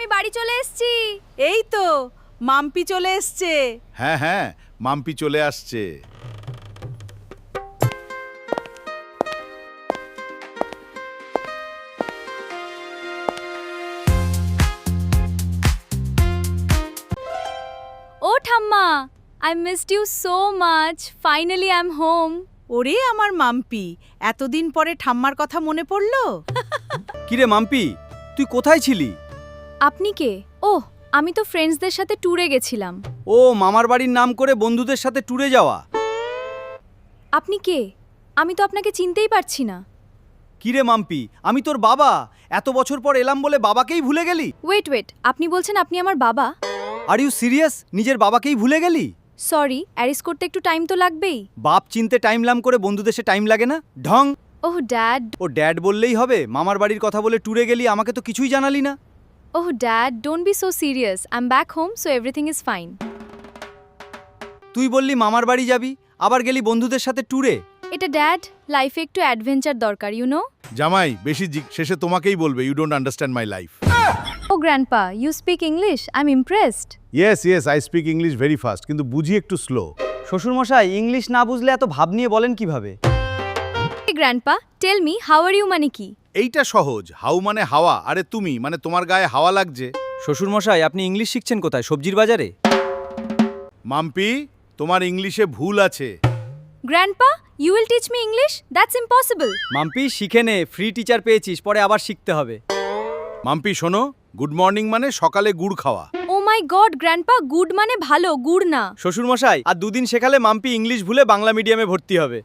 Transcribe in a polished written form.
আমি বাড়ি চলে এসেছি। এই তো মাম্পি চলে এসছে। হ্যাঁ হ্যাঁ, মাম্পি চলে আসছে। ও ঠাম্মা, I missed you so much. Finally I'm home. ওরে আমার মাম্পি, এতদিন পরে ঠাম্মার কথা মনে পড়লো? কিরে মাম্পি, তুই কোথায় ছিলি? আপনি কে? ওহ, আমি তো ফ্রেন্ডসদের সাথে ট্যুরে গেছিলাম। ও মামার বাড়ির নাম করে বন্ধুদের সাথে ট্যুরে যাওয়া। আপনি কে? আমি তো আপনাকে চিনতেই পারছি না। কিরে মাম্পি, আমি তোর বাবা। এত বছর পর এলাম বলে বাবাকেই ভুলে গেলি? ওয়েট, আপনি বলছেন আপনি আমার বাবা? Are you serious? নিজের বাবাকেই ভুলে গেলি? সরি, অ্যারেস্ট করতে একটু টাইম তো লাগবেই। বাপ চিনতে টাইম লাম করে বন্ধুদের সে টাইম লাগে না? ঢং। ওহ ড্যাড, ও ড্যাড বললেই হবে? মামার বাড়ির কথা বলে ট্যুরে গেলি, আমাকে তো কিছুই জানালি না। Oh dad, don't be so serious. I am back home, so everything is fine. তুই বললি মামার বাড়ি যাবি, আবার গেলি বন্ধুদের সাথে ট্যুরে। এটা ড্যাড, লাইফে একটু অ্যাডভেঞ্চার দরকার, ইউ নো। জামাই বেশি শেষে তোমাকেই বলবে, you don't understand my life. Oh grandpa, you speak English, I am impressed. Yes I speak English very fast, কিন্তু বুঝি একটু স্লো। শ্বশুরমশাই, ইংলিশ না বুঝলে এত ভাব নিয়ে বলেন কিভাবে? Grandpa, tell me how are you মানে কি? এইটা সহজ, হাউ মানে হাওয়া, আরে তুমি মানে তোমার গায়ে হাওয়া লাগছে। শ্বশুরমশাই, আপনি ইংলিশ শিখছেন কোথায়? সবজির বাজারে? মাম্পি, তোমার ইংলিশে ভুল আছে। Grandpa, you will teach me English? That's impossible. Mampi শিখে নে, ফ্রি টিচার পেয়েছিস, পরে আবার শিখতে হবে। মাম্পি শোনো, গুড মর্নিং মানে সকালে গুড় খাওয়া। ও মাই গড গ্র্যান্ডপা, গুড মানে ভালো, গুড় না। শ্বশুরমশাই, আর দুদিন শেখালে মাম্পি ইংলিশ ভুলে বাংলা মিডিয়ামে ভর্তি হবে।